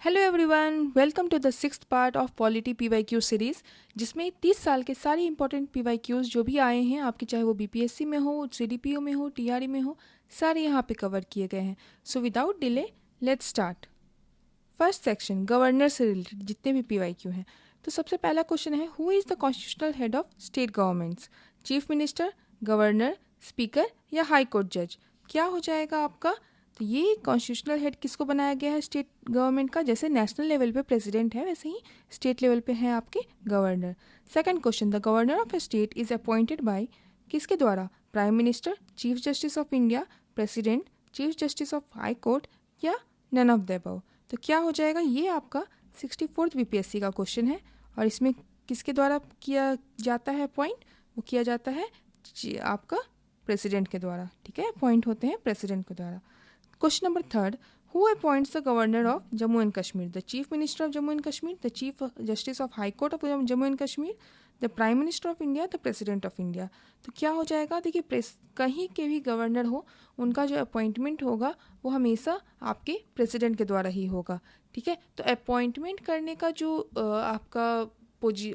Hello everyone, welcome to the sixth part of polity PYQ series, जिसमें 30 साल के सारे इंपॉर्टेंट पीवाईक्यूज़ जो भी आए हैं आपके, चाहे वो बीपीएससी में हो, सीडीपीओ में हो, टीआरई में हो, सारे यहाँ पे कवर किए गए हैं। So without delay let's start. First section, governor से रिलेटेड जितने भी पीवाईक्यू हैं। तो सबसे पहला क्वेश्चन है, who is the constitutional head of state governments? Chief minister, governor, speaker या हाई कोर्ट जज? क्या हो जाएगा आपका? तो ये कॉन्स्टिट्यूशनल हेड किसको बनाया गया है स्टेट गवर्नमेंट का? जैसे नेशनल लेवल पे प्रेसिडेंट है, वैसे ही स्टेट लेवल पे है आपके governor. Second question, the governor of A state is appointed by, किसके द्वारा? Prime minister, chief justice of India, president, chief justice of high court या नन ऑफ द अबव? तो क्या हो जाएगा? ये आपका 64th बीपीएससी का क्वेश्चन है और इसमें किसके द्वारा किया जाता है अपॉइंट? वो किया जाता है आपका प्रेसिडेंट के द्वारा। ठीक है, अपॉइंट होते हैं प्रेसिडेंट के द्वारा। Question number third, who appoints the governor of Jammu and Kashmir? The chief minister of Jammu and Kashmir, the chief justice of high court of Jammu and Kashmir, the prime minister of India, the president of India? तो क्या हो जाएगा? देखिए, कहीं के भी governor हो, उनका जो अपॉइंटमेंट होगा वो हमेशा आपके प्रेसिडेंट के द्वारा ही होगा। ठीक है, तो अपॉइंटमेंट करने का जो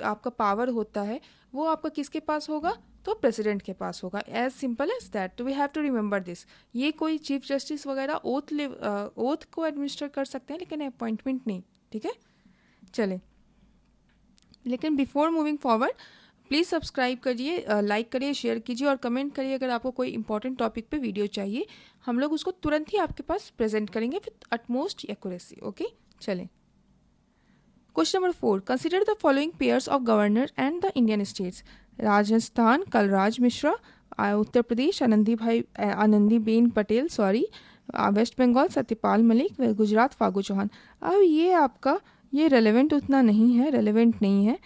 आपका पावर होता है वो आपका किसके पास होगा? तो प्रेसिडेंट के पास होगा। As simple as that. तो we have to remember this. ये कोई चीफ जस्टिस वगैरह ओथ को एडमिनिस्टर कर सकते हैं, लेकिन अपॉइंटमेंट नहीं। ठीक है, चले। लेकिन before moving forward, please subscribe करिए, लाइक करिए, शेयर कीजिए और कमेंट करिए अगर आपको कोई इंपॉर्टेंट टॉपिक पे वीडियो चाहिए। हम लोग उसको तुरंत ही आपके पास प्रेजेंट करेंगे विथ अटमोस्ट एक्यूरेसी। ओके, चलें। Question number 4, consider the following pairs of governor and the Indian states. Rajasthan Kalraj Mishra, Uttar Pradesh Anandiben Patel, West Bengal Satyapal Malik, Gujarat Phagu Chauhan. अब ये आपका ये रेलेवेंट उतना नहीं है, रेलेवेंट नहीं है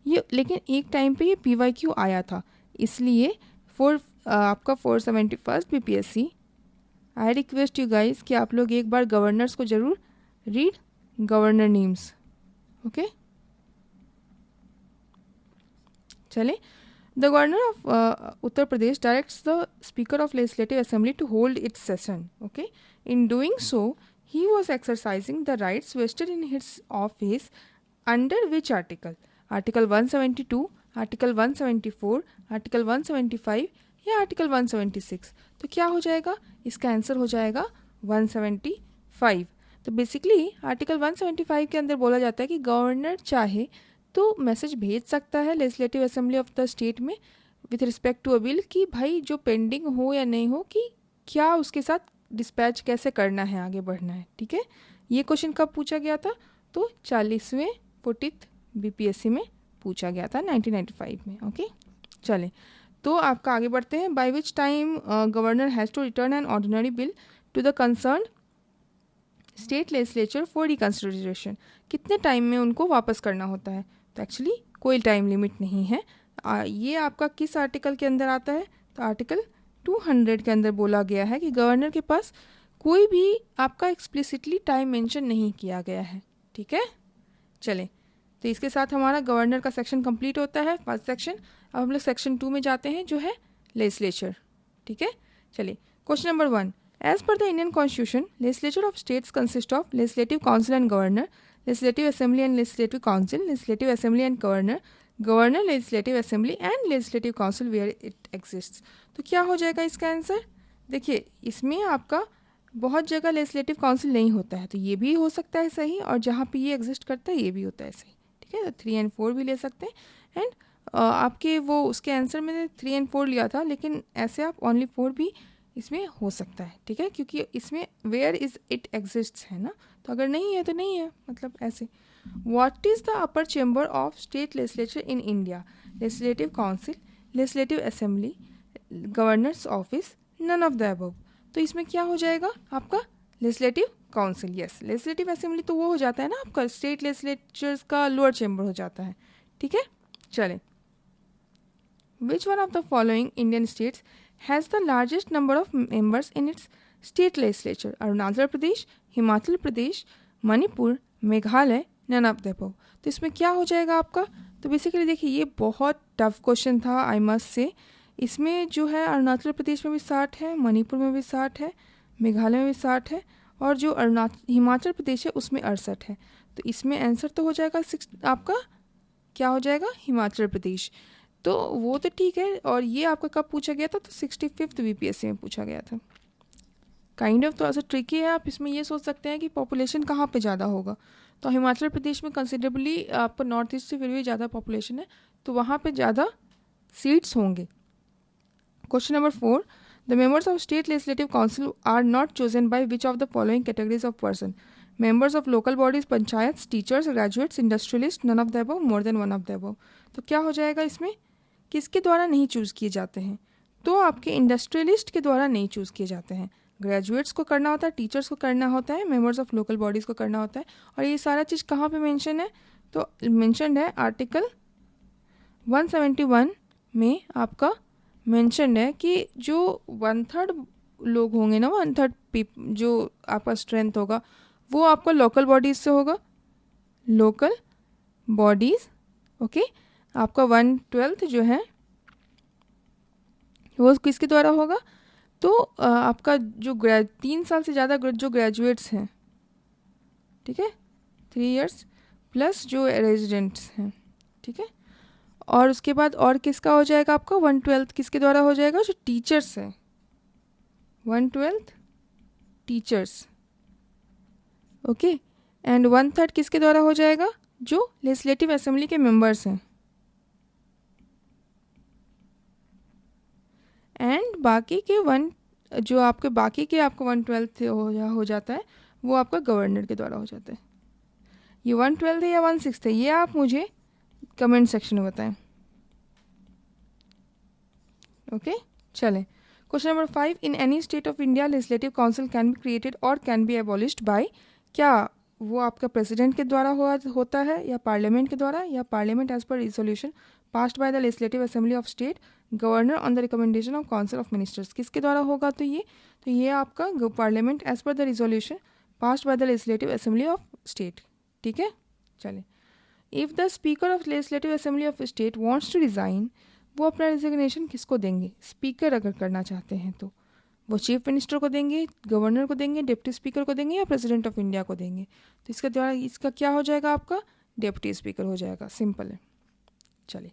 ये, लेकिन एक टाइम पे ये पीवाईक्यू आया था, इसलिए आपका 471st BPSC, I request you guys कि आप लोग एक बार गवर्नर्स को जरूर रीड, गवर्नर नेम्स। ओके, चले। The governor of Uttar Pradesh directs the speaker of legislative assembly to hold its session. Okay, in doing so he was exercising the rights vested in his office under which article? Article 172, article 174, article 175 या article 176? तो क्या हो जाएगा? इसका answer हो जाएगा 175। तो basically article 175 के अंदर बोला जाता है कि गवर्नर चाहे तो मैसेज भेज सकता है legislative assembly of the state में with respect to a bill कि भाई जो पेंडिंग हो या नहीं हो, कि क्या उसके साथ डिस्पैच कैसे करना है, आगे बढ़ना है। ठीक है, ये क्वेश्चन कब पूछा गया था? तो 40वें 40th बीपीएससी में पूछा गया था 1995 में। ओके, चलें। तो आपका आगे बढ़ते हैं। By which time governor has to return an ordinary bill to the concern state legislature for reconsideration? कितने टाइम में उनको वापस करना होता है? तो एक्चुअली कोई टाइम लिमिट नहीं है। ये आपका किस आर्टिकल के अंदर आता है? तो आर्टिकल 200 के अंदर बोला गया है कि गवर्नर के पास कोई भी आपका एक्सप्लिसिटली टाइम मेंशन नहीं किया गया है। ठीक है, चलें। तो इसके साथ हमारा गवर्नर का सेक्शन कंप्लीट होता है, फर्स्ट सेक्शन। अब हम लोग सेक्शन 2 में जाते हैं, जो है लेजिस्लेचर। ठीक है, चलिए। Question number 1, as per the Indian constitution, legislature of states consist of legislative council and governor, legislative assembly and legislative council, legislative assembly and governor, governor, legislative assembly and legislative council where it exists. तो क्या हो जाएगा इसका answer? देखिए, इसमें आपका बहुत जगह लेजिस्लेटिव काउंसिल नहीं होता है, तो ये भी हो सकता है सही, और जहाँ पे ये एग्जिस्ट करता है ये भी होता है सही। ठीक है, तो 3 और 4 भी ले सकते हैं। एंड आपके वो उसके आंसर में 3 और 4 लिया था, लेकिन ऐसे आप ओनली 4 भी इसमें हो सकता है। ठीक है, क्योंकि इसमें वेयर इज इट एग्जिस्ट्स है ना, तो अगर नहीं है तो नहीं है, मतलब ऐसे। What is the upper chamber of state legislature in India? Legislative council, legislative assembly, governors office, none of the above? तो इसमें क्या हो जाएगा आपका? Legislative council. Yes, legislative assembly तो वो हो जाता है ना आपका स्टेट लेजिस्लेचर्स का लोअर चेंबर हो जाता है। ठीक है, चलें। Which one of the following Indian states has the largest number of members in its state legislature? Arunachal Pradesh, Himachal Pradesh, Manipur, Meghalaya, none of the above? तो इसमें क्या हो जाएगा आपका? तो बेसिकली देखिए, ये बहुत टफ क्वेश्चन था, आई मस्ट से। इसमें जो है अरुणाचल प्रदेश में भी 60 है, मणिपुर में भी 60 है, मेघालय में भी 60 है, और जो हिमाचल प्रदेश है उसमें 68 है। तो इसमें आंसर तो हो जाएगा आपका क्या हो जाएगा, हिमाचल प्रदेश। तो वो तो ठीक है। और ये आपका कब पूछा गया था, तो 65th बीपीएससी में पूछा गया था। काइंड ऑफ थोड़ा सा ट्रिकी है। आप इसमें ये सोच सकते हैं कि पॉपुलेशन कहाँ पे ज़्यादा होगा, तो हिमाचल प्रदेश में कंसिडरेबली आपका नॉर्थ ईस्ट से फिर भी ज़्यादा पॉपुलेशन है, तो वहाँ पे ज़्यादा सीट्स होंगे। Question number 4, the members of state legislative council are not chosen by which of the following categories of person, members of local bodies, panchayat, teachers, graduates, industrialist, none of the above, more than one of the above. तो क्या हो जाएगा इसमें, किसके द्वारा नहीं choose किए जाते हैं, तो आपके इंडस्ट्रियलिस्ट के द्वारा नहीं चूज़ किए जाते हैं। ग्रेजुएट्स को करना होता है, टीचर्स को करना होता है, मेंबर्स ऑफ लोकल बॉडीज़ को करना होता है। और ये सारा चीज़ कहाँ पे मेंशन है, तो मेंशन है आर्टिकल 171 में आपका मेंशन है कि जो 1/3 लोग होंगे ना, 1/3 जो आपका स्ट्रेंथ होगा वो आपका लोकल बॉडीज़ से होगा, लोकल बॉडीज़। ओके, आपका 1/12 जो है वो किसके द्वारा होगा, तो आपका जो 3 साल से ज़्यादा जो ग्रेजुएट्स हैं, ठीक है, 3 इयर्स प्लस जो रेजिडेंट्स हैं, ठीक है। और उसके बाद और किसका हो जाएगा आपका 1/12 किसके द्वारा हो जाएगा, जो टीचर्स हैं, 1/12 टीचर्स। ओके, एंड 1/3 किसके द्वारा हो जाएगा, जो लेजिस्लेटिव असेंबली के मेंबर्स हैं। एंड बाकी के जो आपके बाकी के आपको 1/12 हो जाता है, वो आपका गवर्नर के द्वारा हो जाता है। ये 1/12 है या 1/6 है, ये आप मुझे कमेंट सेक्शन में बताएं। ओके, चलें। Question number 5, in any state of India legislative council can be created और कैन बी एबॉलिश्ड बाय, क्या वो आपका प्रेसिडेंट के द्वारा होता है, या पार्लियामेंट के द्वारा, या parliament as per resolution passed by the legislative assembly of state, governor on the recommendation of council of ministers. किसके द्वारा होगा, तो ये आपका parliament as per the resolution passed by the legislative assembly of state. ठीक है, चले। If the speaker of legislative assembly of state wants to resign, वो अपना रिजिग्नेशन किसको देंगे, स्पीकर अगर करना चाहते हैं तो वो चीफ मिनिस्टर को देंगे, गवर्नर को देंगे, डिप्टी स्पीकर को देंगे, या प्रेसिडेंट ऑफ इंडिया को देंगे। तो इसका द्वारा इसका क्या हो जाएगा, आपका डिप्टी स्पीकर हो जाएगा। सिंपल है, चलिए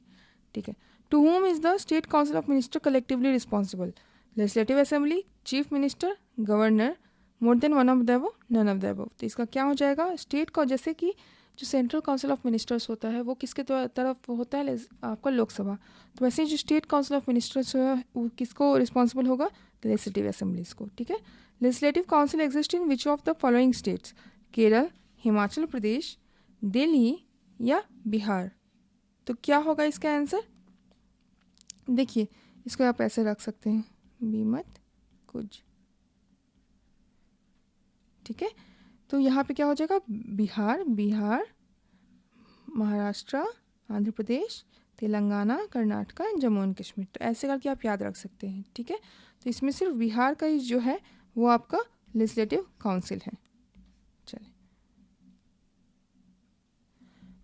ठीक है। To whom is the state council of minister collectively responsible, legislative assembly, chief minister, governor, more than one of the above, none of the above. तो इसका क्या हो जाएगा, स्टेट का जैसे कि जो सेंट्रल काउंसिल ऑफ मिनिस्टर्स होता है वो किसके तरफ होता है, आपका लोकसभा। तो वैसे ही जो स्टेट काउंसिल ऑफ मिनिस्टर्स है वो किसको रिस्पॉन्सिबल होगा, लेजिस्लेटिव असेंबलीज को। ठीक है, legislative council exist in which of the following states, Kerala, Himachal Pradesh, Delhi या बिहार। तो क्या होगा इसका आंसर, देखिए इसको आप ऐसे रख सकते हैं, बीमत कुछ। ठीक है, तो यहाँ पे क्या हो जाएगा, बिहार, महाराष्ट्र, आंध्र प्रदेश, तेलंगाना, कर्नाटका, जम्मू एंड कश्मीर। तो ऐसे करके आप याद रख सकते हैं। ठीक है, तो इसमें सिर्फ बिहार का ही जो है वो आपका लेजिस्लेटिव काउंसिल है। चलिए,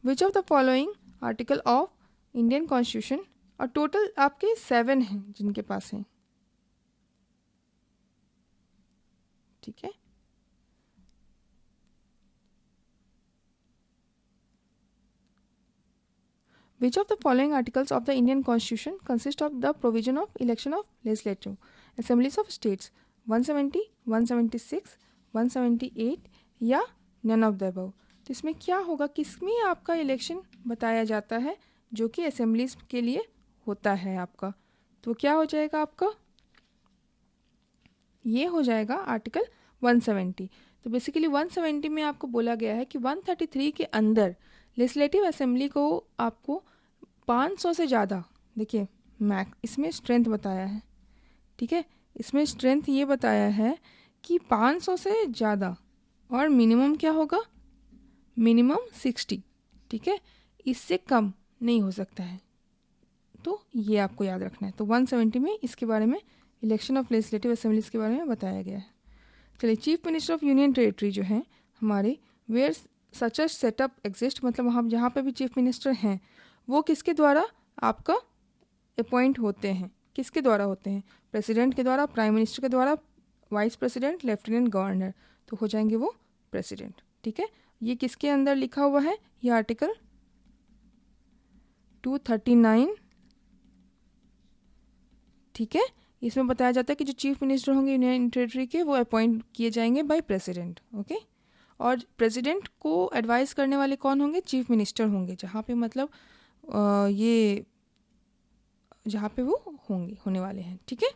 विच of the following article of Indian constitution, और टोटल आपके 7 हैं जिनके पास हैं। ठीक है, which of the following articles of the Indian Constitution consist of the provision of election of legislative assemblies of states, 170, 176, 178 या none of the above। तो इसमें क्या होगा, किसमें आपका इलेक्शन बताया जाता है जो कि असेंबलीज के लिए होता है आपका, तो क्या हो जाएगा आपका, ये हो जाएगा आर्टिकल 170। तो बेसिकली 170 में आपको बोला गया है कि 133 के अंदर लेजिस्लेटिव असेंबली को आपको 500 से ज़्यादा, देखिए मैक इसमें स्ट्रेंथ बताया है। ठीक है, इसमें स्ट्रेंथ ये बताया है कि 500 से ज़्यादा, और मिनिमम क्या होगा, मिनिमम 60। ठीक है, इससे कम नहीं हो सकता है, तो ये आपको याद रखना है। तो 170 में इसके बारे में, इलेक्शन ऑफ लेजिस्लेटिव असेंबलीज के बारे में बताया गया है। चलिए, chief minister of union territory जो है हमारे, where such a setup exist, मतलब हम जहाँ पे भी चीफ मिनिस्टर हैं वो किसके द्वारा आपका अपॉइंट होते हैं, किसके द्वारा होते हैं, प्रेसिडेंट के द्वारा, प्राइम मिनिस्टर के द्वारा, वाइस प्रेसिडेंट, लेफ्टिनेंट गवर्नर। तो हो जाएंगे वो प्रेसिडेंट। ठीक है, ये किसके अंदर लिखा हुआ है, ये आर्टिकल 239। ठीक है, इसमें बताया जाता है कि जो चीफ मिनिस्टर होंगे यूनियन टेरिटरी के, वो अपॉइंट किए जाएंगे बाय प्रेसिडेंट। ओके, और प्रेसिडेंट को एडवाइस करने वाले कौन होंगे, चीफ मिनिस्टर होंगे, जहाँ पे मतलब ये जहाँ पे वो होने वाले हैं। ठीक है,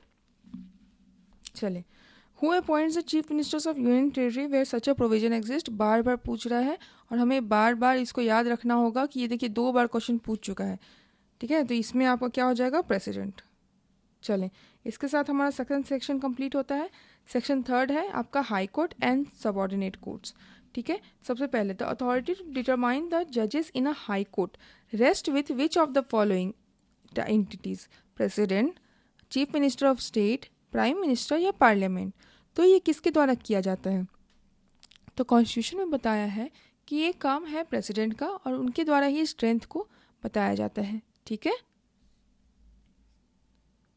चले, who appoints the chief ministers of union territory where such a provision exist, बार बार पूछ रहा है और हमें बार बार इसको याद रखना होगा कि ये देखिए 2 बार क्वेश्चन पूछ चुका है। ठीक है, तो इसमें आपका क्या हो जाएगा, प्रेसिडेंट। चलें, इसके साथ हमारा सेकंड सेक्शन कंप्लीट होता है। सेक्शन 3 है आपका high court and subordinate courts. ठीक है, सबसे पहले the authority to determine the जजेस in a high court rest with which of the following entities, president, chief minister of state, prime minister या पार्लियामेंट। तो ये किसके द्वारा किया जाता है, तो कॉन्स्टिट्यूशन में बताया है कि ये काम है प्रेसिडेंट का और उनके द्वारा ही स्ट्रेंथ को बताया जाता है। ठीक है,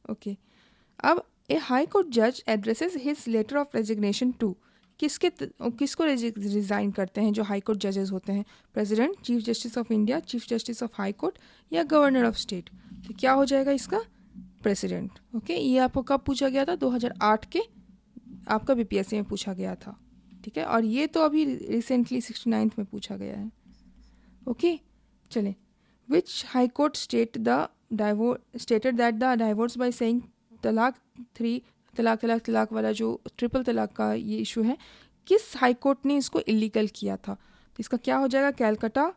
ओके। अब ए हाई कोर्ट जज addresses his letter of resignation to, किसको रिजाइन करते हैं जो हाई कोर्ट जजेस होते हैं, president, chief justice of India, chief justice of high court या गवर्नर ऑफ स्टेट। तो क्या हो जाएगा इसका, प्रेसिडेंट। ओके, ये आपको कब पूछा गया था, 2008 के आपका बीपीएससी में पूछा गया था। ठीक है, और ये तो अभी रिसेंटली 69th में पूछा गया है। ओके, चले, which high court stated that the divorce by saying talaq 3, तलाक वाला जो ट्रिपल तलाक का ये इशू है, किस हाई कोर्ट ने इसको इलीगल किया था। तो इसका क्या हो जाएगा, कैलकाटा,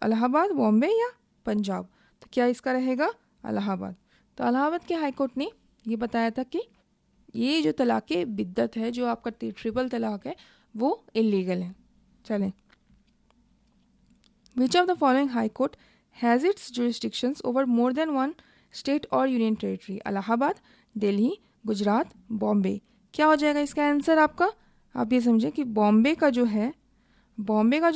इलाहाबाद, बॉम्बे या पंजाब। तो क्या इसका रहेगा, इलाहाबाद। तो इलाहाबाद के हाई कोर्ट ने ये बताया था कि ये जो तलाक बिद्दत है, जो आपका ट्रिपल तलाक है, वो इलीगल है। चलें, विच of the following high court has its jurisdictions over more than one state और यूनियन टेरिटरी, इलाहाबाद, दिल्ली, गुजरात, बॉम्बे। क्या हो जाएगा इसका आंसर आपका, आप ये समझें कि बॉम्बे का जो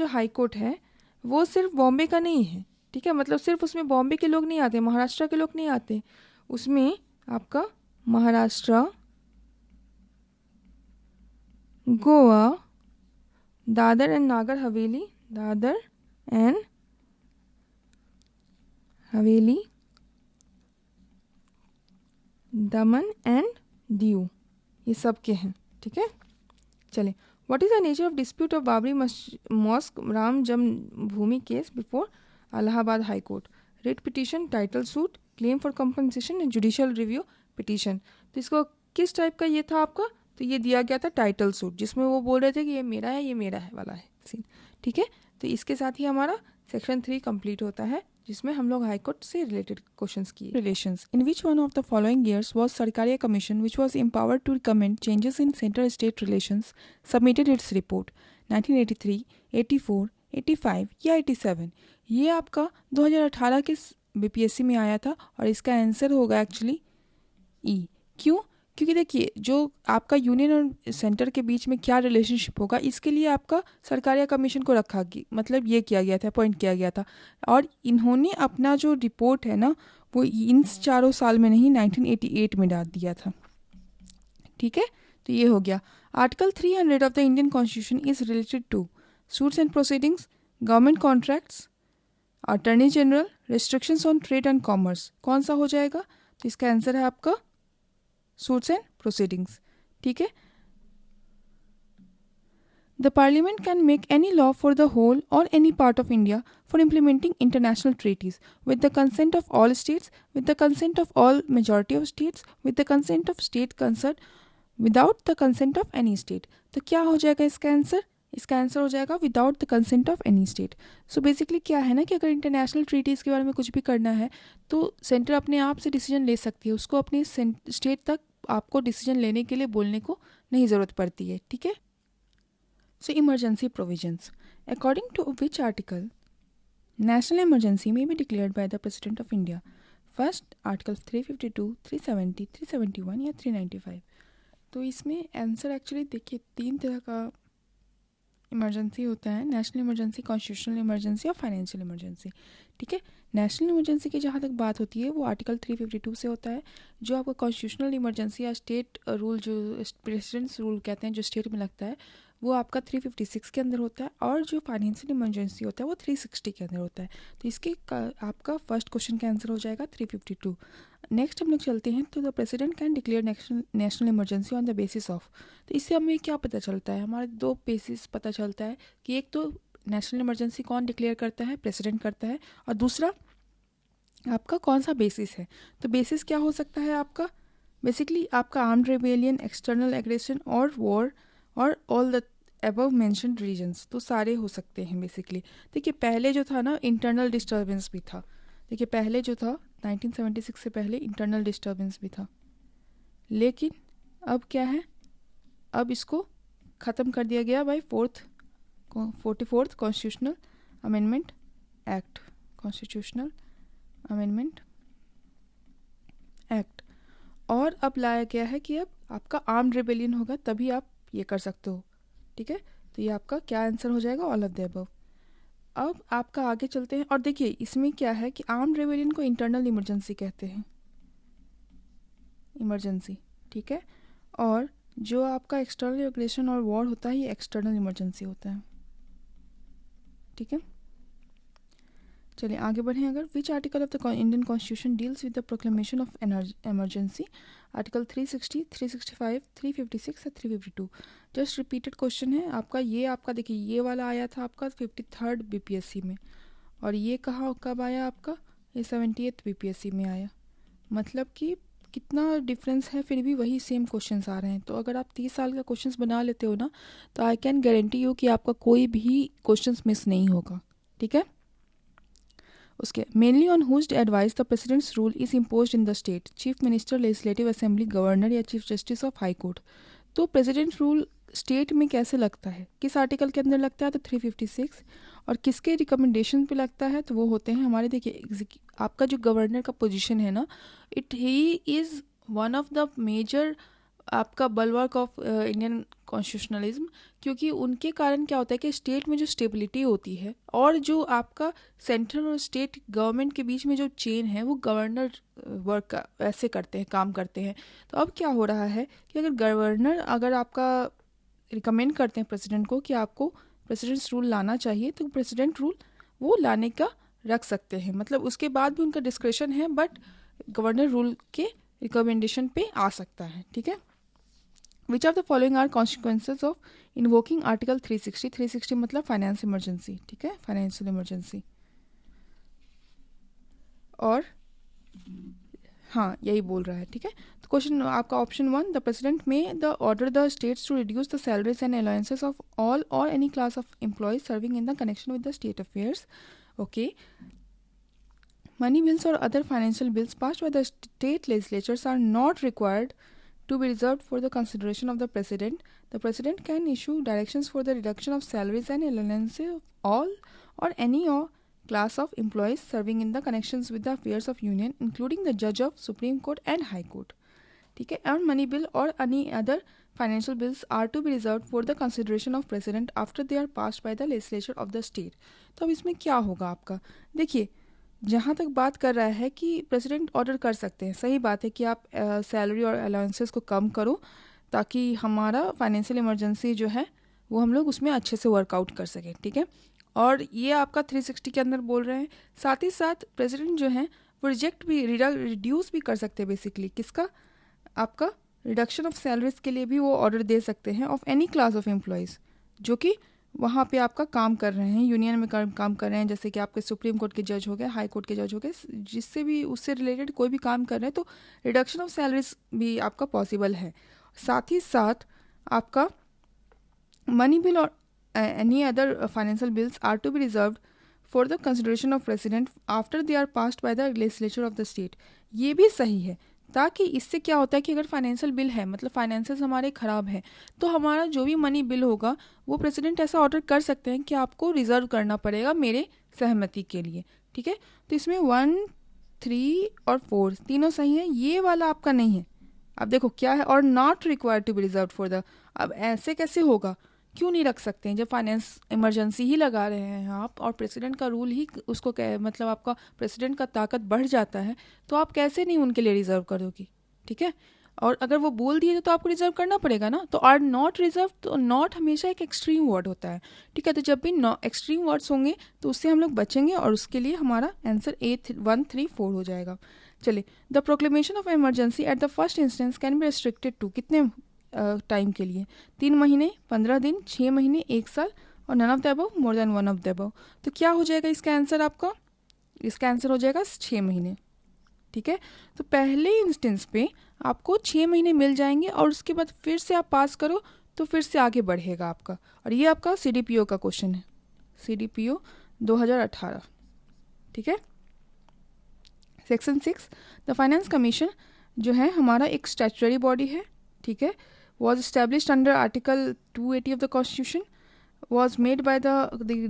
हाई कोर्ट है वो सिर्फ बॉम्बे का नहीं है। ठीक है, मतलब सिर्फ उसमें बॉम्बे के लोग नहीं आते, महाराष्ट्र के लोग नहीं आते, उसमें आपका Maharashtra, Goa, Dadar and Nagar Haveli, Daman and Diu, ये सब के हैं। ठीक है, चलें, what is the nature of dispute of Babri mosque Ram Janmabhoomi case before Allahabad high court, writ petition, title suit, claim for compensation and judicial review petition. तो इसको किस टाइप का ये था आपका, तो ये दिया गया था टाइटल सूट, जिसमें वो बोल रहे थे कि ये मेरा है वाला है सीन। ठीक है, तो इसके साथ ही हमारा सेक्शन 3 कंप्लीट होता है, जिसमें हम लोग हाई कोर्ट से रिलेटेड क्वेश्चंस किए। Relations, in which one of the following years was Sarkaria commission which was empowered to recommend changes in centre state relations submitted its report, 1983, 84, 85 या 87। ये आपका 2018 के बीपीएससी में आया था और इसका आंसर होगा एक्चुअली ई। क्यों, क्योंकि देखिए जो आपका यूनियन और सेंटर के बीच में क्या रिलेशनशिप होगा, इसके लिए आपका सरकारिया कमीशन को रखा गया, मतलब ये किया गया था, अपॉइंट किया गया था। और इन्होंने अपना जो रिपोर्ट है ना, वो इन 4 साल में नहीं 1988 में डाल दिया था। ठीक है, तो ये हो गया। Article 300 of the Indian constitution is related to suits and proceedings, government contracts, attorney general, restrictions on trade and commerce. कौन सा हो जाएगा, तो इसका आंसर है आपका सूट्स एंड प्रोसीडिंग्स। ठीक है, the parliament can make any law for the whole or any part of India for implementing international treaties with the consent of all states, with the consent of all majority of states, with the consent of state concern, without the consent of any state. तो क्या हो जाएगा इसका answer, इसका answer हो जाएगा without the consent of any state. So basically क्या है ना कि अगर इंटरनेशनल ट्रीटीज़ के बारे में कुछ भी करना है तो सेंटर अपने आप से डिसीजन ले सकती है, उसको अपनी स्टेट तक आपको डिसीजन लेने के लिए बोलने को नहीं ज़रूरत पड़ती है। ठीक है, so emergency provisions, according to which article national emergency may be declared by the president of India. First article 352, 370, 371 या 395। तो इसमें आंसर एक्चुअली देखिए 3 तरह का इमरजेंसी होता है, नेशनल इमरजेंसी, कॉन्स्टिट्यूशनल इमरजेंसी और फाइनेंशियल इमरजेंसी। ठीक है, नेशनल इमरजेंसी की जहाँ तक बात होती है वो आर्टिकल 352 से होता है। जो आपका कॉन्स्टिट्यूशनल इमरजेंसी या स्टेट रूल, जो प्रेसिडेंट्स रूल कहते हैं, जो स्टेट में लगता है, वो आपका 356 के अंदर होता है, और जो फाइनेंशियल इमरजेंसी होता है वो 360 के अंदर होता है। तो इसके आपका फर्स्ट क्वेश्चन का आंसर हो जाएगा 352। नेक्स्ट हम लोग चलते हैं, तो the president can declare national emergency on the basis of. तो इससे हमें क्या पता चलता है, हमारे दो बेसिस पता चलता है कि एक तो नेशनल इमरजेंसी कौन डिक्लेयर करता है, प्रेसिडेंट करता है, और दूसरा आपका कौन सा बेसिस है। तो बेसिस क्या हो सकता है आपका, बेसिकली आपका आर्म्ड रेबेलियन, एक्सटर्नल एग्रेशन और वॉर, और all the above mentioned reasons, तो सारे हो सकते हैं बेसिकली। देखिए पहले जो था ना, इंटरनल डिस्टर्बेंस भी था। देखिए पहले जो था 1976 से पहले इंटरनल डिस्टर्बेंस भी था, लेकिन अब क्या है, अब इसको ख़त्म कर दिया गया by 44th constitutional amendment act, constitutional amendment act. और अब लाया गया है कि अब आपका आर्म्ड रेबेलियन होगा तभी आप ये कर सकते हो, ठीक है। तो ये आपका क्या आंसर हो जाएगा, ऑल ऑफ द अबव। अब आपका आगे चलते हैं, और देखिए इसमें क्या है कि आर्म्ड रेबेलियन को इंटरनल इमरजेंसी कहते हैं, इमरजेंसी, ठीक है। और जो आपका एक्सटर्नल एग्रेशन और वॉर होता है, ये एक्सटर्नल इमरजेंसी होता है, ठीक है। चलिए आगे बढ़ें। अगर विच article of the Indian constitution deals with the proclamation of emergency, article 360, 365, 356 या 352। जस्ट रिपीटेड क्वेश्चन है आपका। ये आपका देखिए ये वाला आया था आपका 53rd बीपीएससी में, और ये कहाँ कब आया आपका, ये 78th बीपीएससी में आया। मतलब कि कितना डिफरेंस है, फिर भी वही सेम क्वेश्चंस आ रहे हैं। तो अगर आप 30 साल का क्वेश्चंस बना लेते हो ना, तो आई कैन गारंटी यू कि आपका कोई भी क्वेश्चंस मिस नहीं होगा, ठीक है। उसके mainly on whose advice the president's rule is imposed in the state, chief minister, legislative assembly, governor या chief justice of high court. तो प्रेसिडेंट रूल स्टेट में कैसे लगता है, किस आर्टिकल के अंदर लगता है, तो 356। और किसके रिकमेंडेशन पे लगता है, तो वो होते हैं हमारे, देखिए आपका जो गवर्नर का पोजीशन है ना, he is one of the major आपका बलवर्क ऑफ इंडियन कॉन्स्टिट्यूशनलिज्म, क्योंकि उनके कारण क्या होता है कि स्टेट में जो स्टेबिलिटी होती है, और जो आपका सेंट्रल और स्टेट गवर्नमेंट के बीच में जो चेन है, वो गवर्नर वर्क ऐसे करते हैं, काम करते हैं। तो अब क्या हो रहा है कि अगर गवर्नर अगर आपका रिकमेंड करते हैं प्रेसिडेंट को कि आपको प्रेसिडेंट्स रूल लाना चाहिए, तो प्रेसिडेंट रूल वो लाने का रख सकते हैं, मतलब उसके बाद भी उनका डिस्क्रिप्शन है, बट गवर्नर रूल के रिकमेंडेशन पे आ सकता है, ठीक है। Which of the following are consequences of invoking article 360, 360 मतलब फाइनेंस इमरजेंसी, ठीक है, फाइनेंशियल इमरजेंसी। और हाँ यही बोल रहा है, ठीक है। तो क्वेश्चन आपका option 1, the president may the order the states to reduce the salaries and allowances of all or any class of employees serving in the connection with the state affairs, okay. Money bills or other financial bills passed by the state legislatures are not required to be reserved for the consideration of the president. The president can issue directions for the reduction of salaries and allowances of all or any class of employees serving in the connections with the affairs of union, including the judge of Supreme Court and High Court. ठीक है। And money bill और any other financial bills are to be reserve for the consideration of president after they are passed by the legislature of the state. तो अब इसमें क्या होगा आपका, देखिए जहाँ तक बात कर रहा है कि प्रेसिडेंट ऑर्डर कर सकते हैं, सही बात है कि आप सैलरी और अलाउंसेस को कम करो ताकि हमारा फाइनेंशियल इमरजेंसी जो है वो हम लोग उसमें अच्छे से वर्कआउट कर सकें, ठीक है। और ये आपका 360 के अंदर बोल रहे हैं। साथ ही साथ प्रेसिडेंट जो है वो रिजेक्ट भी, रिड्यूस भी कर सकते हैं बेसिकली, किसका, आपका रिडक्शन ऑफ सैलरीज के लिए भी वो ऑर्डर दे सकते हैं of any class of employees जो कि वहाँ पे आपका काम कर रहे हैं, यूनियन में काम कर रहे हैं, जैसे कि आपके सुप्रीम कोर्ट के जज हो गए, हाई कोर्ट के जज हो गए, जिससे भी उससे रिलेटेड कोई भी काम कर रहे हैं, तो रिडक्शन ऑफ सैलरीज भी आपका पॉसिबल है। साथ ही साथ आपका मनी बिल और any other financial bills are to be reserved for the consideration of president after they are passed by the legislature of the state. ये भी सही है, ताकि इससे क्या होता है कि अगर फाइनेंशियल बिल है, मतलब फाइनेंसेस हमारे ख़राब हैं, तो हमारा जो भी मनी बिल होगा वो प्रेसिडेंट ऐसा ऑर्डर कर सकते हैं कि आपको रिजर्व करना पड़ेगा मेरे सहमति के लिए, ठीक है। तो इसमें 1, 3 और 4 तीनों सही है, ये वाला आपका नहीं है। अब देखो क्या है, और not required to be reserve for the, अब ऐसे कैसे होगा, क्यों नहीं रख सकते हैं जब फाइनेंस इमरजेंसी ही लगा रहे हैं आप, और प्रेसिडेंट का रूल ही उसको मतलब आपका प्रेसिडेंट का ताकत बढ़ जाता है, तो आप कैसे नहीं उनके लिए रिजर्व करोगी, ठीक है। और अगर वो बोल दिए तो आपको रिजर्व करना पड़ेगा ना। तो आर नॉट रिजर्व, तो नॉट हमेशा एक एक्सट्रीम वर्ड होता है, ठीक है। तो जब भी एक्सट्रीम वर्ड्स होंगे तो उससे हम लोग बचेंगे, और उसके लिए हमारा आंसर A134 हो जाएगा। चलिए, the proclamation of emergency at the first instance can be restricted to, कितने टाइम के लिए? 3 महीने, 15 दिन, 6 महीने, 1 साल, और none of the above, more than one of the above. तो क्या हो जाएगा इसका आंसर आपका? इसका आंसर हो जाएगा 6 महीने, ठीक है। तो पहले इंस्टेंस पे आपको 6 महीने मिल जाएंगे, और उसके बाद फिर से आप पास करो तो फिर से आगे बढ़ेगा आपका। और ये आपका CDPO का क्वेश्चन है, CDPO 2018, ठीक है। सेक्शन 6, द फाइनेंस कमीशन जो है हमारा एक स्टैट्यूटरी बॉडी है, ठीक है। Was established under article 280 of the constitution, was made by the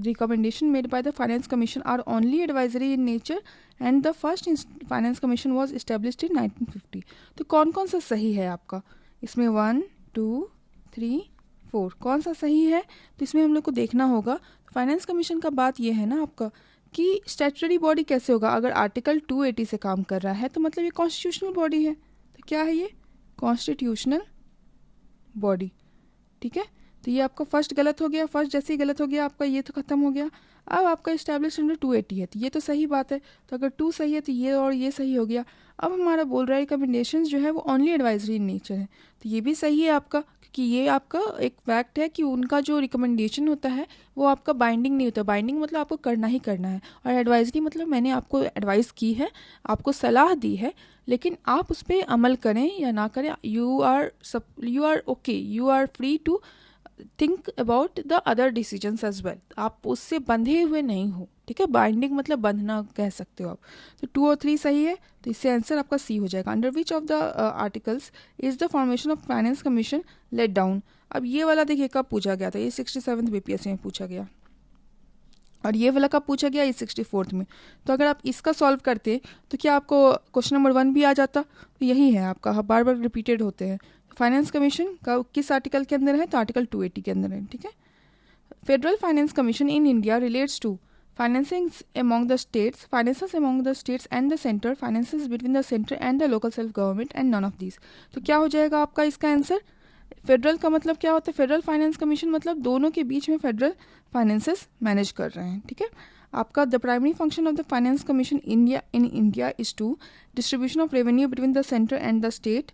recommendation made by the finance commission are only advisory in nature, and the first finance commission was established in 1950। तो कौन कौन सा सही है आपका इसमें? 1 2 3 4, कौन सा सही है? तो इसमें हम लोग को देखना होगा। फाइनेंस कमीशन का बात ये है ना आपका कि स्टैट्यूटरी बॉडी कैसे होगा? अगर आर्टिकल 280 से काम कर रहा है तो मतलब ये कॉन्स्टिट्यूशनल बॉडी है। तो क्या है ये? कॉन्स्टिट्यूशनल बॉडी, ठीक है। तो ये आपका फर्स्ट गलत हो गया, फर्स्ट जैसे ही गलत हो गया आपका ये तो खत्म हो गया। अब आपका इस्टेब्लिश अंडर 280 है, तो ये तो सही बात है। तो अगर 2 सही है तो ये और ये सही हो गया। अब हमारा बोल रहा है रिकमेंडेशंस जो है वो ओनली एडवाइजरी इन नेचर है, तो ये भी सही है आपका, क्योंकि ये आपका एक फैक्ट है कि उनका जो रिकमेंडेशन होता है वो आपका बाइंडिंग नहीं होता। बाइंडिंग मतलब आपको करना ही करना है, और एडवाइजरी मतलब मैंने आपको एडवाइस की है, आपको सलाह दी है, लेकिन आप उस पर अमल करें या ना करें, you are okay, you are free to think about the other decisions as well. आप उससे बंधे हुए नहीं हो, ठीक है। बाइंडिंग मतलब बंधना कह सकते हो आप। तो 2 और 3 सही है, तो इससे आंसर आपका C हो जाएगा। Under which of the articles is the formation of finance commission laid down. अब ये वाला देखिए कब पूछा गया था, ये 67th BPSC में पूछा गया, और ये वाला कब पूछा गया? ये 64th में। तो अगर आप इसका सॉल्व करते तो क्या आपको क्वेश्चन नंबर 1 भी आ जाता? तो यही है आपका, बार बार रिपीटेड होते हैं। फाइनेंस कमीशन का किस आर्टिकल के अंदर है? तो आर्टिकल 280 के अंदर है, ठीक है। Federal finance commission in India relates to financing among the states, finances among the states and the centre, finances between the centre and the local self government, and none of these. तो क्या हो जाएगा आपका इसका answer? Federal का मतलब क्या होता है? फेडरल फाइनेंस कमीशन मतलब दोनों के बीच में फेडरल फाइनेंसेस मैनेज कर रहे हैं, ठीक है। आपका the primary function of the finance commission India is to distribution of revenue between the centre and the state,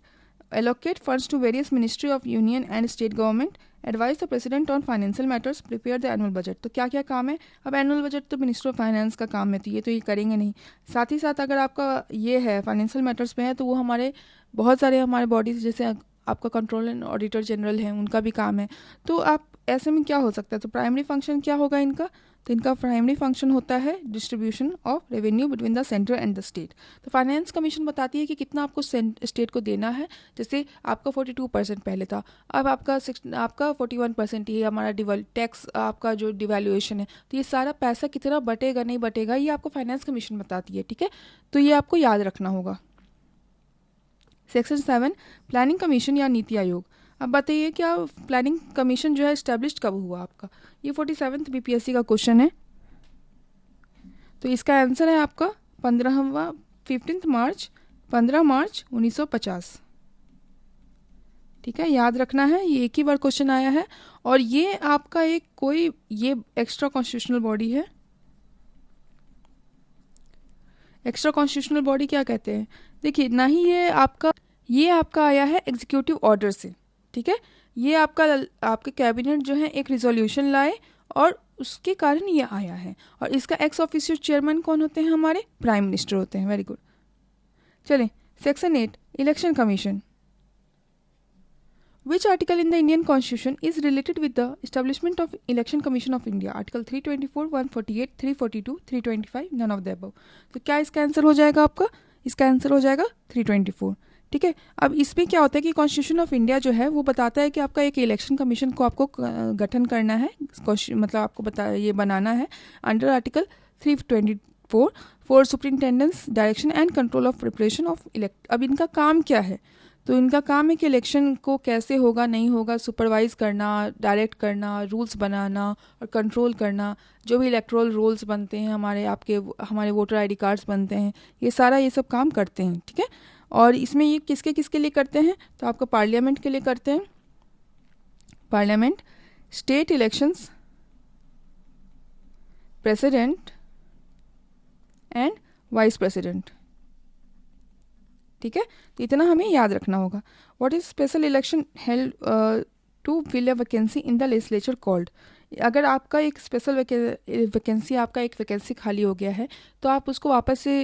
allocate funds to various ministry of union and state government, advise the president on financial matters, prepare the annual budget। तो क्या क्या काम है? अब annual budget तो minister of finance का काम है, तो ये करेंगे नहीं। साथ ही साथ अगर आपका ये है फाइनेंशियल मैटर्स पे है, तो वो हमारे बहुत सारे हमारे बॉडीज जैसे आपका कंट्रोल एंड ऑडिटर जनरल है, उनका भी काम है। तो आप ऐसे में क्या हो सकता है? तो प्राइमरी फंक्शन क्या होगा इनका? तो इनका प्राइमरी फंक्शन होता है distribution of revenue between the centre and the state. तो फाइनेंस कमीशन बताती है कि कितना आपको स्टेट को देना है। जैसे आपका 42% पहले था, अब आपका 41% ही हमारा टैक्स, आपका जो डिवैल्यूएशन है, तो ये सारा पैसा कितना बटेगा नहीं बटेगा ये आपको फाइनेंस कमीशन बताती है, ठीक है। तो ये आपको याद रखना होगा। सेक्शन 7, प्लानिंग कमीशन या नीति आयोग। अब बताइए क्या प्लानिंग कमीशन जो है इस्टेब्लिश कब हुआ आपका? ये 47th BPSC का क्वेश्चन है। तो इसका आंसर है आपका 15 मार्च 1950, ठीक है। याद रखना है, ये एक ही बार क्वेश्चन आया है, और ये आपका ये एक्स्ट्रा कॉन्स्टिट्यूशनल बॉडी है। एक्स्ट्रा कॉन्स्टिट्यूशनल बॉडी क्या कहते हैं? देखिए, ना ही ये आपका आया है एग्जीक्यूटिव ऑर्डर से, ठीक है। ये आपके कैबिनेट जो है एक रिजोल्यूशन लाए और उसके कारण ये आया है, और इसका एक्स ऑफिशियो चेयरमैन कौन होते हैं? हमारे प्राइम मिनिस्टर होते हैं। Very good. चलें, section 8, election commission. Which article in the Indian Constitution is related with the establishment of Election Commission of India? Article 324, 148, 342, 325, none of the above। तो क्या इसका आंसर हो जाएगा आपका? इसका आंसर हो जाएगा 324, ठीक है। अब इसमें क्या होता है कि कॉन्स्टिट्यूशन ऑफ इंडिया जो है वो बताता है कि आपका एक इलेक्शन कमीशन को आपको गठन करना है, मतलब आपको ये बनाना है under article 324 for superintendence direction and control of preparation of elect. अब इनका काम क्या है? तो इनका काम है कि इलेक्शन को कैसे होगा नहीं होगा सुपरवाइज करना, डायरेक्ट करना, रूल्स बनाना और कंट्रोल करना। जो भी इलेक्ट्रोल रोल्स बनते हैं हमारे वोटर आईडी कार्ड्स बनते हैं, ये सब काम करते हैं, ठीक है। और इसमें ये किसके किसके लिए करते हैं, तो आपका पार्लियामेंट के लिए करते हैं, parliament, state elections, president and vice president. ठीक है, तो इतना हमें याद रखना होगा। What is special election held to fill a vacancy in the legislature called. अगर आपका एक स्पेशल वैकेंसी, आपका एक वैकेंसी खाली हो गया है, तो आप उसको वापस से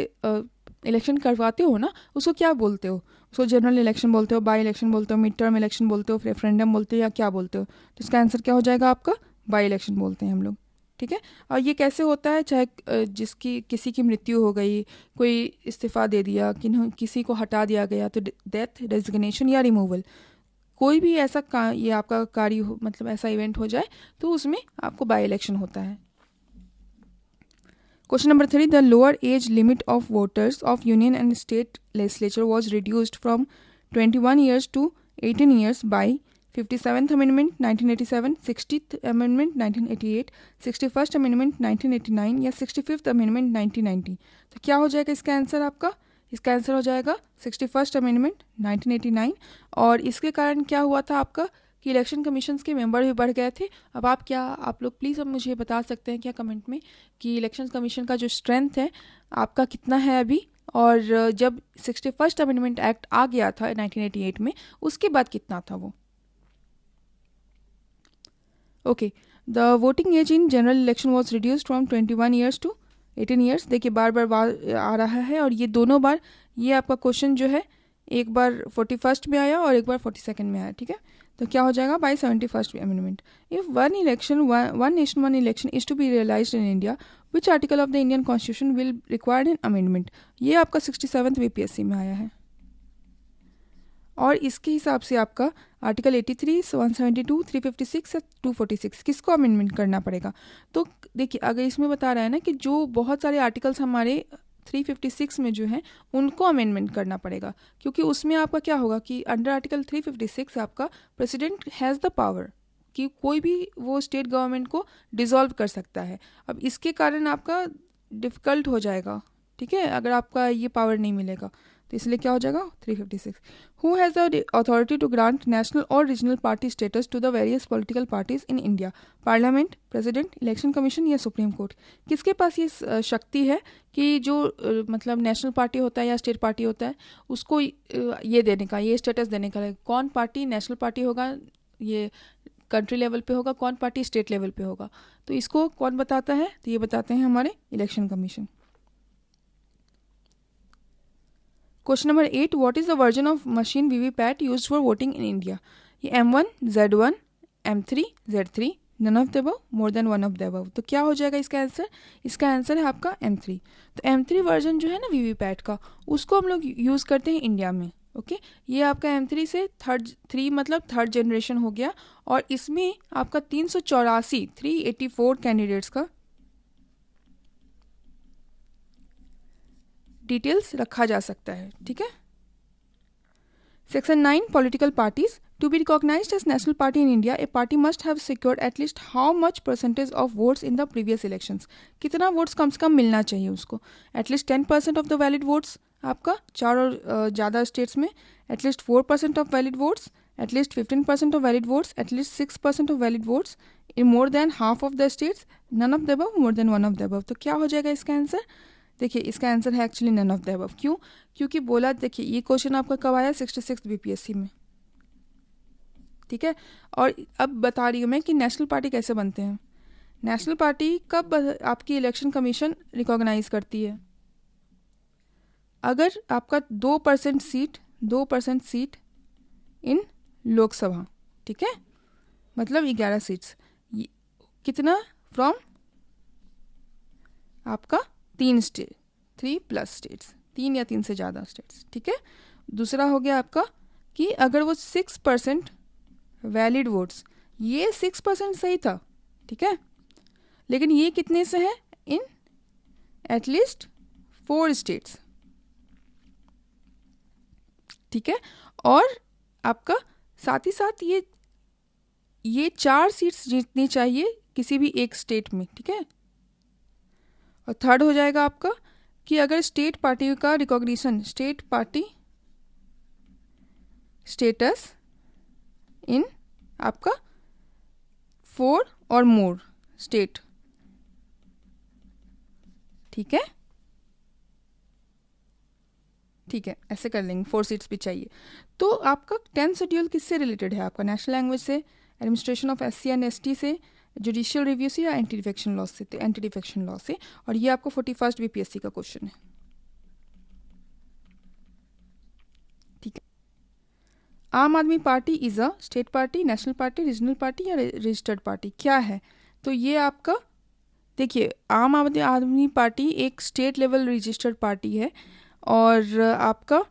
इलेक्शन करवाते हो ना, उसको क्या बोलते हो, उसको जनरल इलेक्शन बोलते हो, बाई इलेक्शन बोलते हो, मिड टर्म इलेक्शन बोलते हो, रेफरेंडम बोलते हो, या क्या बोलते हो। तो इसका आंसर क्या हो जाएगा आपका, बाई इलेक्शन बोलते हैं हम लोग। ठीक है, और ये कैसे होता है, चाहे जिसकी किसी की मृत्यु हो गई, कोई इस्तीफ़ा दे दिया, किसी को हटा दिया गया, तो डेथ, रेजिग्नेशन या रिमूवल, कोई भी ऐसा ये आपका कार्य हो, मतलब ऐसा इवेंट हो जाए, तो उसमें आपको बाई इलेक्शन होता है। Question number 3, the lower age limit of voters of union and state legislature was reduced from 21 years to 18 years by 57th amendment 1987, 60th amendment 1988, 61st amendment 1989 या 65th अमेंडमेंट 1990। तो क्या हो जाएगा इसका आंसर आपका, इसका आंसर हो जाएगा 61st अमेंडमेंट 1989। और इसके कारण क्या हुआ था आपका कि इलेक्शन कमीशन के मेंबर भी बढ़ गए थे। अब आप लोग प्लीज़ अब मुझे बता सकते हैं क्या कमेंट में कि इलेक्शन कमीशन का जो स्ट्रेंथ है आपका कितना है अभी, और जब 61st अमेंडमेंट एक्ट आ गया था 1988 में, उसके बाद कितना था वो। Okay, the voting age in general election was reduced from 21 years to 18 years. देखिए बार बार आ रहा है, और ये दोनों बार ये आपका क्वेश्चन जो है, एक बार 41st में आया और एक बार 42nd में आया। ठीक है, तो क्या हो जाएगा, by 71st amendment. If one election, one nation one election is to be realised in India, which article of the Indian constitution will required an amendment. ये आपका 67th बीपीएससी में आया है, और इसके हिसाब से आपका आर्टिकल 83, 172, 356 या 246 किसको अमेंडमेंट करना पड़ेगा। तो देखिए अगर इसमें बता रहा है ना कि जो बहुत सारे आर्टिकल्स हमारे 356 में जो हैं उनको अमेंडमेंट करना पड़ेगा, क्योंकि उसमें आपका क्या होगा कि अंडर आर्टिकल 356 आपका प्रेसिडेंट हैज़ द पावर कि कोई भी वो स्टेट गवर्नमेंट को डिसॉल्व कर सकता है। अब इसके कारण आपका डिफ़िकल्ट हो जाएगा, ठीक है, अगर आपका ये पावर नहीं मिलेगा, तो इसलिए क्या हो जाएगा 356। Who has the authority to grant national or regional party status to the various political parties in India, parliament, president, election commission या सुप्रीम कोर्ट। किसके पास ये शक्ति है कि जो मतलब नेशनल पार्टी होता है या स्टेट पार्टी होता है उसको ये देने का, ये स्टेटस देने का, कौन पार्टी नेशनल पार्टी होगा, ये कंट्री लेवल पे होगा, कौन पार्टी स्टेट लेवल पे होगा, तो इसको कौन बताता है, तो ये बताते हैं हमारे election commission. Question number 8, what is the version of machine VVPAT used for voting in India. ये M1, Z1, M3, Z3, none of the above, more than one of the above. तो क्या हो जाएगा इसका आंसर, इसका answer है आपका M3। तो M3 वर्जन जो है ना वीवीपैट का, उसको हम लोग यूज़ करते हैं इंडिया में। ओके, ये आपका M3 से थर्ड मतलब थर्ड जनरेशन हो गया, और इसमें आपका 384 कैंडिडेट्स का डिटेल्स रखा जा सकता है। ठीक है, section 9, political parties. To be recognised as national party in India, a party must have secured at least how much percentage of votes in the previous elections. कितना वोट्स कम से कम मिलना चाहिए उसको, at least 10% of the valid votes आपका 4 और ज़्यादा स्टेट्स में, at least 4% of valid votes, at least 15% of valid votes, at least 6% of valid votes in more than half of the states, none of the above, more than one of the above. तो क्या हो जाएगा इसका आंसर, देखिए इसका आंसर है actually none of the above. क्यों, क्योंकि बोला, देखिए ये क्वेश्चन आपका कब आया, 66 बीपीएससी में। ठीक है, और अब बता रही हूँ मैं कि नेशनल पार्टी कैसे बनते हैं। नेशनल पार्टी कब आपकी इलेक्शन कमीशन रिकॉग्नाइज करती है, अगर आपका 2% सीट इन लोकसभा, ठीक है, मतलब 11 सीट्स, कितना फ्रॉम आपका 3 स्टेट, 3+ स्टेट्स, 3 या 3 से ज़्यादा स्टेट्स। ठीक है, दूसरा हो गया आपका कि अगर वो 6% वैलिड वोट्स, ये 6% सही था, ठीक है, लेकिन ये कितने से है, इन एटलीस्ट 4 स्टेट्स। ठीक है, और आपका साथ ही साथ ये 4 सीट्स जीतनी चाहिए किसी भी एक स्टेट में। ठीक है, और थर्ड हो जाएगा आपका कि अगर स्टेट पार्टी का recognition, state party status in आपका 4 और मोर स्टेट, ठीक है, ठीक है, ऐसे कर लेंगे, 4 सीट्स भी चाहिए। तो आपका 10th शेड्यूल किससे रिलेटेड है? आपका नेशनल लैंग्वेज से, administration of SC and ST से, जुडिशियल रिव्यू से, या एंटी डिफेक्शन लॉ से? एंटी डिफेक्शन लॉ से। और ये आपको 41st BPSC का क्वेश्चन है, ठीक है। आम आदमी party is a state party, national party, regional party या रजिस्टर्ड पार्टी, क्या है? तो ये आपका देखिए, आम आदमी पार्टी एक स्टेट लेवल रजिस्टर्ड पार्टी है, और आपका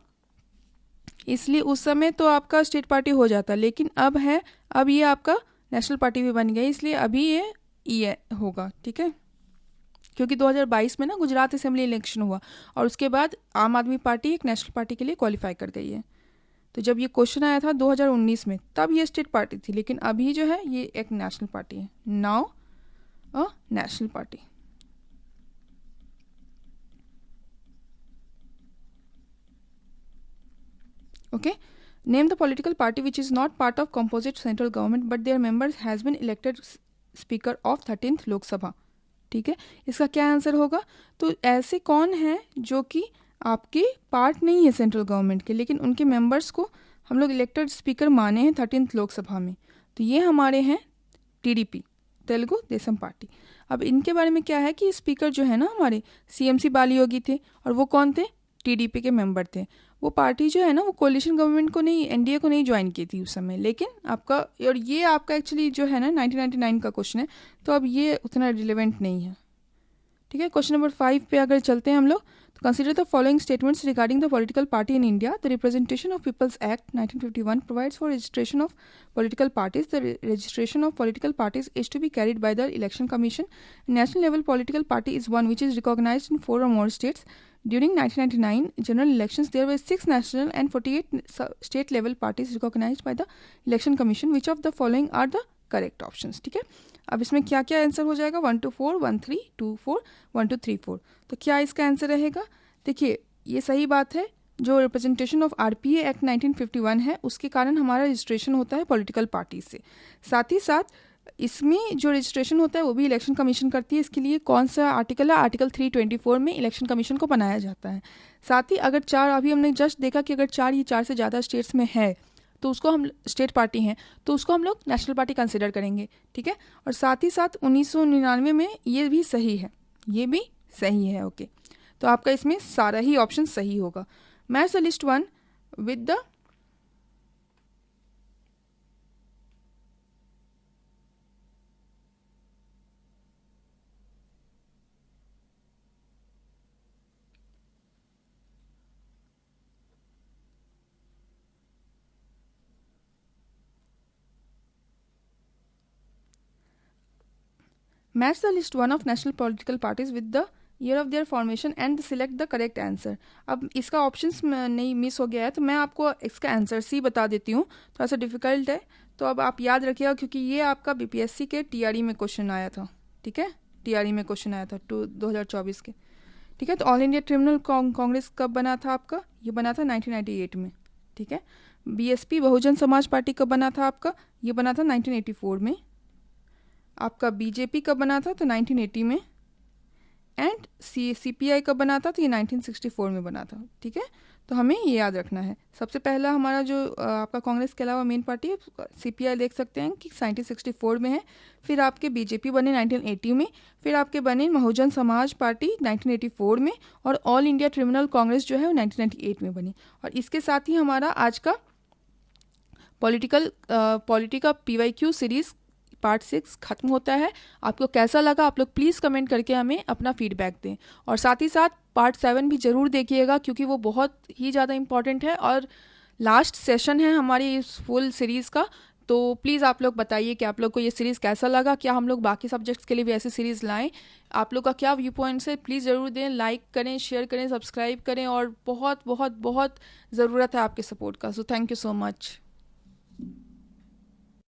इसलिए उस समय तो आपका स्टेट पार्टी हो जाता, लेकिन अब ये आपका नेशनल पार्टी भी बन गया, इसलिए अभी ये होगा, ठीक है। क्योंकि 2022 में ना गुजरात असेंबली इलेक्शन हुआ, और उसके बाद आम आदमी पार्टी एक नेशनल पार्टी के लिए क्वालिफाई कर गई है। तो जब ये क्वेश्चन आया था 2019 में, तब ये स्टेट पार्टी थी, लेकिन अभी जो है ये एक नेशनल पार्टी है, now a national party. Okay, name the political party which is not part of composite central government but their members has been elected speaker of 13th लोक सभा, ठीक है। इसका क्या आंसर होगा? तो ऐसे कौन है जो कि आपके पार्ट नहीं है सेंट्रल गवर्नमेंट के, लेकिन उनके मेंबर्स को हम लोग इलेक्टेड स्पीकर माने हैं 13th लोकसभा में? तो ये हमारे हैं TDP, तेलुगु देशम पार्टी। अब इनके बारे में क्या है कि स्पीकर जो है ना हमारे CMC बालीयोगी थे, और वो कौन थे? TDP के मेंबर थे। वो पार्टी जो है ना वो कोलिशन गवर्नमेंट को नहीं, NDA को नहीं ज्वाइन की थी उस समय, लेकिन आपका, और ये आपका एक्चुअली जो है ना 1999 का क्वेश्चन है, तो अब ये उतना रिलेवेंट नहीं है, ठीक है। क्वेश्चन नंबर 5 पे अगर चलते हैं हम लोग, तो consider the following statements regarding the political party in India. The representation of peoples act 1951 provides for registration of political parties. The registration of political parties is to be carried by the election commission. National level political party is one which is recognised in 4 or more states. During 1999 general elections, there were 6 national and 48 state level parties recognized by the election commission. Which of the following are the correct options? ठीक है, अब इसमें क्या क्या answer हो जाएगा? 1 to 4, 1 3 2 4, 1 2 3 4। तो क्या इसका आंसर रहेगा? देखिए, ये सही बात है, जो रिप्रेजेंटेशन ऑफ RPA एक्ट 1951 है, उसके कारण हमारा रजिस्ट्रेशन होता है पॉलिटिकल पार्टी से। साथ ही साथ इसमें जो रजिस्ट्रेशन होता है वो भी इलेक्शन कमीशन करती है। इसके लिए कौन सा आर्टिकल है? आर्टिकल 324 में इलेक्शन कमीशन को बनाया जाता है। साथ ही अगर 4, अभी हमने जस्ट देखा कि अगर 4 से ज़्यादा स्टेट्स में है तो उसको हम स्टेट पार्टी हैं, तो उसको हम लोग नेशनल पार्टी कंसिडर करेंगे, ठीक है। और साथ ही साथ 1999 में ये भी सही है, ये भी सही है, ओके। तो आपका इसमें सारा ही ऑप्शन सही होगा। Match the list 1 with the Match the list 1 of national political parties with the year of their formation and select the correct answer। अब इसका ऑप्शंस नहीं मिस हो गया है, तो मैं आपको इसका आंसर C बता देती हूँ। थोड़ा सा डिफिकल्ट है, तो अब आप याद रखिएगा, क्योंकि ये आपका BPSC के TRE में क्वेश्चन आया था, ठीक है। TRE में क्वेश्चन आया था 2024 के, ठीक है। तो ऑल इंडिया ट्रिब्यूनल कांग्रेस कब बना था आपका? ये बना था 1998 में, ठीक है। BSP बहुजन समाज पार्टी कब बना था आपका? ये बना था 1984 में। आपका BJP कब बना था? तो 1980 में। एंड CPI कब बना था? तो ये 1964 में बना था, ठीक है। तो हमें ये याद रखना है। सबसे पहला हमारा जो आपका कांग्रेस के अलावा मेन पार्टी है CPI, देख सकते हैं कि 1964 में है। फिर आपके BJP बने 1980 में। फिर आपके बने बहुजन समाज पार्टी 1984 में। और ऑल इंडिया ट्रिब्यूनल कांग्रेस जो है वो 1998 में बनी। और इसके साथ ही हमारा आज का पॉलिटिका PYQ सीरीज़ पार्ट 6 खत्म होता है। आपको कैसा लगा आप लोग प्लीज़ कमेंट करके हमें अपना फीडबैक दें। और साथ ही साथ पार्ट 7 भी ज़रूर देखिएगा, क्योंकि वो बहुत ही ज़्यादा इम्पॉर्टेंट है और लास्ट सेशन है हमारी इस फुल सीरीज़ का। तो प्लीज़ आप लोग बताइए कि आप लोग को ये सीरीज़ कैसा लगा, क्या हम लोग बाकी सब्जेक्ट्स के लिए भी ऐसी सीरीज़ लाएं, आप लोग का क्या व्यू पॉइंट्स है, प्लीज़ ज़रूर दें। लाइक करें, शेयर करें, सब्सक्राइब करें, और बहुत बहुत बहुत ज़रूरत है आपके सपोर्ट का। So thank you so much.